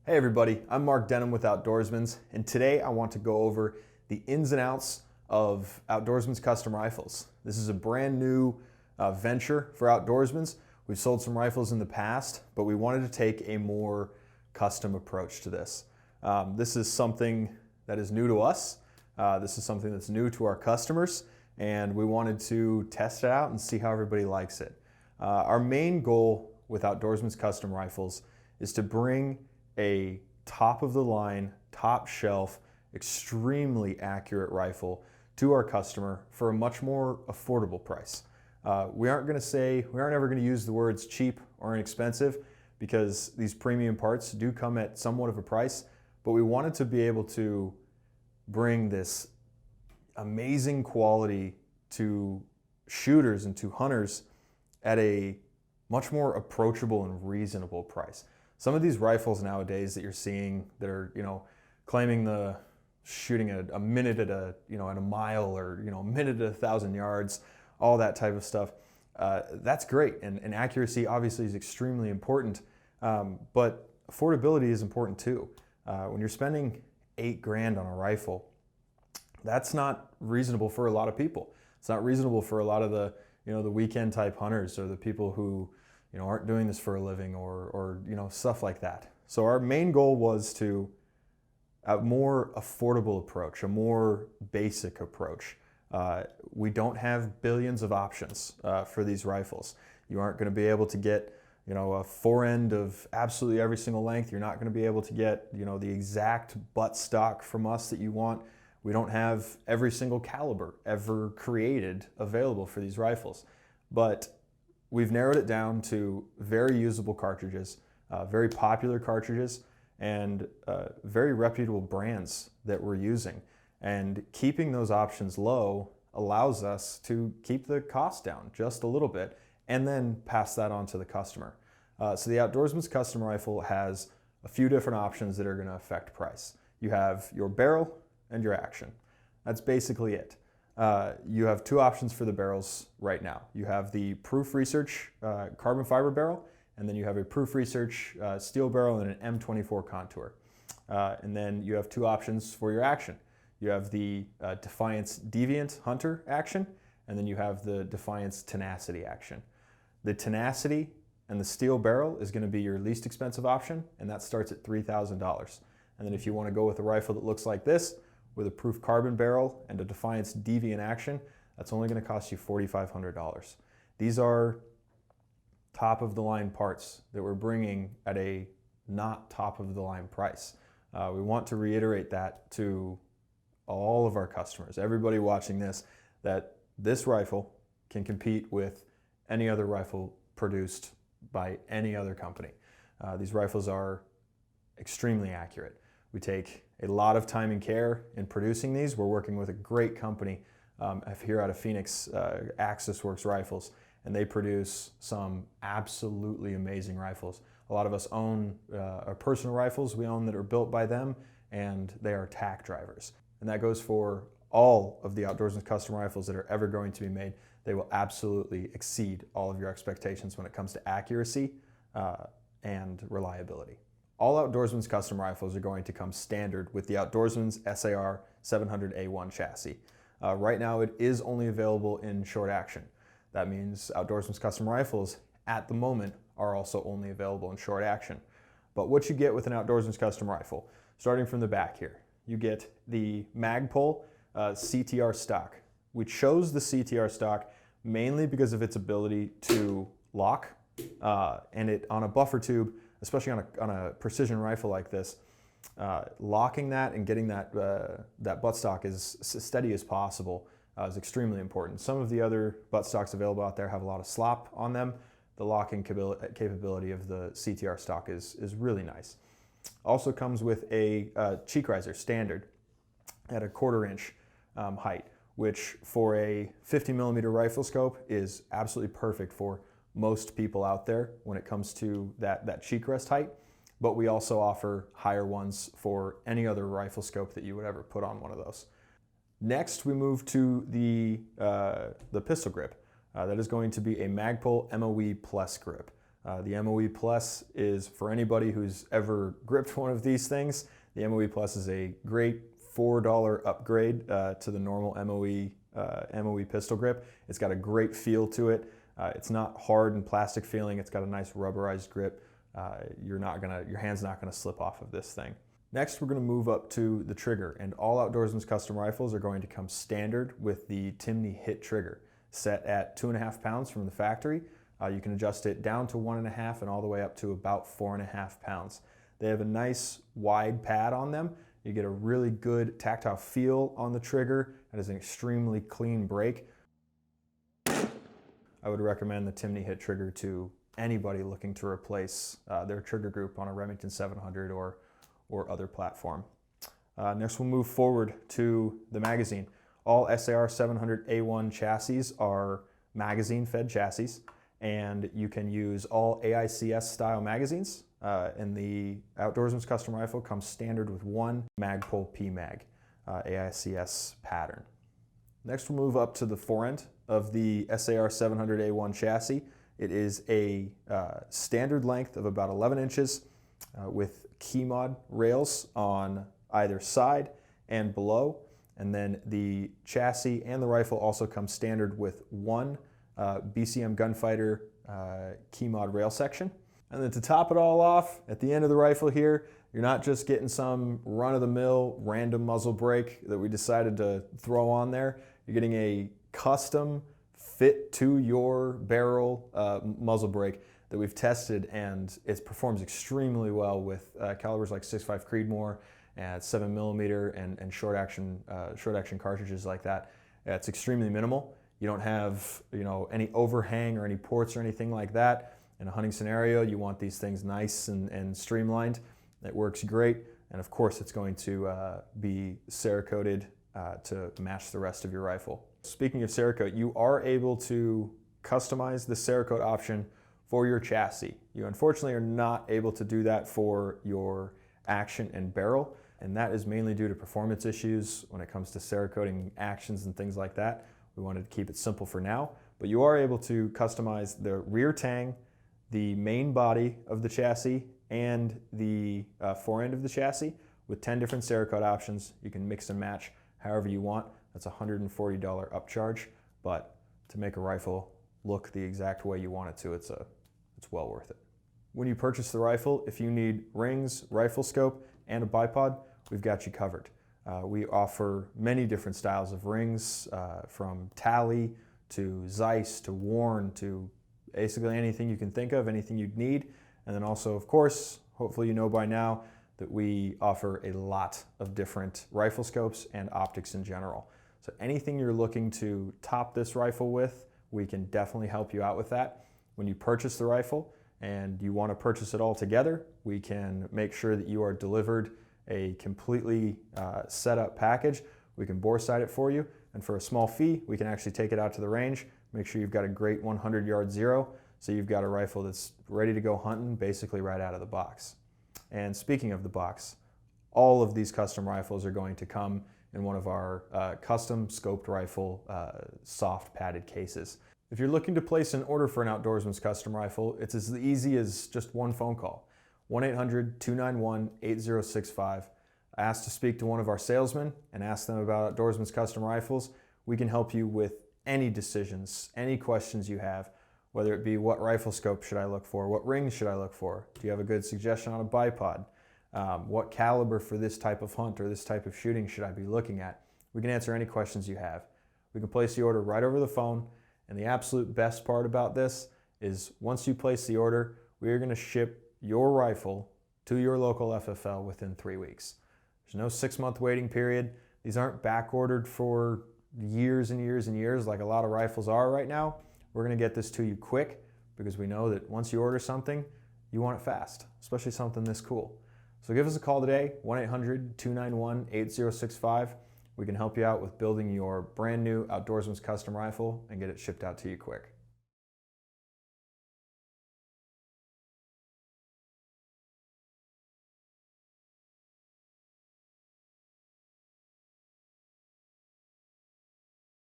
Hey everybody, I'm Mark Denham with Outdoorsmans, and today I want to go over the ins and outs of Outdoorsmans custom rifles. This is a brand new venture for Outdoorsmans. We've sold some rifles in the past, but we wanted to take a more custom approach to this. This is something that is new to us. This is something that's new to our customers, and we wanted to test it out and see how everybody likes it. Our main goal with Outdoorsmans custom rifles is to bring a top of the line, top shelf, extremely accurate rifle to our customer for a much more affordable price. We aren't ever going to use the words cheap or inexpensive because these premium parts do come at somewhat of a price, but we wanted to be able to bring this amazing quality to shooters and to hunters at a much more approachable and reasonable price. Some of these rifles nowadays that you're seeing that are, claiming the shooting a minute at a mile or, a minute at 1,000 yards, all that type of stuff. That's great. And accuracy obviously is extremely important. But affordability is important too. When you're spending $8,000 on a rifle, that's not reasonable for a lot of people. It's not reasonable for a lot of the, the weekend type hunters or the people who, aren't doing this for a living or stuff like that. So our main goal was to a more affordable approach, a more basic approach. We don't have billions of options for these rifles. You aren't going to be able to get, a Forend of absolutely every single length. You're not going to be able to get, the exact butt stock from us that you want. We don't have every single caliber ever created available for these rifles, but we've narrowed it down to very usable cartridges, very popular cartridges, and very reputable brands that we're using. And keeping those options low allows us to keep the cost down just a little bit and then pass that on to the customer. So the Outdoorsman's custom rifle has a few different options that are going to affect price. You have your barrel and your action. That's basically it. You have two options for the barrels right now. You have the Proof Research carbon fiber barrel, and then you have a Proof Research steel barrel and an M24 contour. And then you have two options for your action. You have the Defiance Deviant Hunter action, and then you have the Defiance Tenacity action. The Tenacity and the steel barrel is going to be your least expensive option, and that starts at $3,000. And then if you want to go with a rifle that looks like this, with a Proof Carbon barrel and a Defiance Deviant action, that's only going to cost you $4,500. These are top of the line parts that we're bringing at a not top of the line price. We want to reiterate that to all of our customers, everybody watching this, that this rifle can compete with any other rifle produced by any other company. These rifles are extremely accurate. We take a lot of time and care in producing these. We're working with a great company here out of Phoenix, Axis Works Rifles, and they produce some absolutely amazing rifles. A lot of us own our personal rifles we own that are built by them, and they are tack drivers. And that goes for all of the Outdoorsman's custom rifles that are ever going to be made. They will absolutely exceed all of your expectations when it comes to accuracy and reliability. All Outdoorsman's custom rifles are going to come standard with the Outdoorsman's SAR 700A1 chassis. Right now it is only available in short action. That means Outdoorsman's custom rifles at the moment are also only available in short action. But what you get with an Outdoorsman's custom rifle, starting from the back here, you get the Magpul CTR stock. We chose the CTR stock mainly because of its ability to lock and it on a buffer tube, especially on a precision rifle like this, locking that and getting that buttstock as steady as possible is extremely important. Some of the other buttstocks available out there have a lot of slop on them. The locking capability of the CTR stock is really nice. Also comes with a cheek riser standard at a 1/4 inch height, which for a 50mm rifle scope is absolutely perfect for most people out there when it comes to that cheek rest height, but we also offer higher ones for any other rifle scope that you would ever put on one of those. Next, we move to the pistol grip. That is going to be a Magpul MOE Plus grip. The MOE Plus is for anybody who's ever gripped one of these things. The MOE Plus is a great $4 upgrade to the normal MOE pistol grip. It's got a great feel to it. It's not hard and plastic feeling. It's got a nice rubberized grip. Your hand's not gonna slip off of this thing. Next, we're gonna move up to the trigger, and all Outdoorsman's custom rifles are going to come standard with the Timney Hit trigger, set at 2.5 pounds from the factory. You can adjust it down to 1.5 and all the way up to about 4.5 pounds. They have a nice wide pad on them. You get a really good tactile feel on the trigger. It is an extremely clean break. I would recommend the Timney Hit trigger to anybody looking to replace their trigger group on a Remington 700 or other platform. Next, we'll move forward to the magazine. All SAR 700A1 chassis are magazine-fed chassis, and you can use all AICS style magazines. And the Outdoorsman's custom rifle comes standard with one Magpul PMag AICS pattern. Next, we'll move up to the forend of the SAR 700A1 chassis. It is a standard length of about 11 inches with key mod rails on either side and below. And then the chassis and the rifle also come standard with one BCM Gunfighter key mod rail section. And then to top it all off, at the end of the rifle here, you're not just getting some run-of-the-mill random muzzle brake that we decided to throw on there. You're getting a custom fit to your barrel muzzle brake that we've tested, and it performs extremely well with calibers like 6.5 Creedmoor and 7mm and short action cartridges like that. It's extremely minimal. You don't have any overhang or any ports or anything like that. In a hunting scenario, you want these things nice and streamlined. It works great, and of course it's going to be Cerakoted to match the rest of your rifle. Speaking of Cerakote, you are able to customize the Cerakote option for your chassis. You unfortunately are not able to do that for your action and barrel, and that is mainly due to performance issues when it comes to Cerakoting actions and things like that. We wanted to keep it simple for now, but you are able to customize the rear tang, the main body of the chassis, and the forend of the chassis with 10 different Cerakote options. You can mix and match however you want. That's a $140 upcharge, but to make a rifle look the exact way you want it to, it's well worth it. When you purchase the rifle, if you need rings, rifle scope, and a bipod, we've got you covered. We offer many different styles of rings, from Tally to Zeiss to Warren to basically anything you can think of, anything you'd need. And then also, of course, hopefully you know by now that we offer a lot of different rifle scopes and optics in general. So anything you're looking to top this rifle with, we can definitely help you out with that. When you purchase the rifle and you want to purchase it all together, we can make sure that you are delivered a completely set up package. We can bore sight it for you, and for a small fee, we can actually take it out to the range, make sure you've got a great 100-yard zero, so you've got a rifle that's ready to go hunting basically right out of the box. And speaking of the box, all of these custom rifles are going to come in one of our custom scoped rifle soft padded cases. If you're looking to place an order for an Outdoorsman's custom rifle, it's as easy as just one phone call. 1-800-291-8065. Ask to speak to one of our salesmen and ask them about Outdoorsman's custom rifles. We can help you with any decisions, any questions you have, whether it be what rifle scope should I look for, what rings should I look for, do you have a good suggestion on a bipod, what caliber for this type of hunt or this type of shooting should I be looking at. We can answer any questions you have. We can place the order right over the phone, and the absolute best part about this is once you place the order, we are going to ship your rifle to your local FFL within 3 weeks. There's no 6-month waiting period. These aren't back ordered for years and years and years like a lot of rifles are right now. We're going to get this to you quick because we know that once you order something, you want it fast, especially something this cool. So give us a call today, 1-800-291-8065. We can help you out with building your brand new Outdoorsman's custom rifle and get it shipped out to you quick.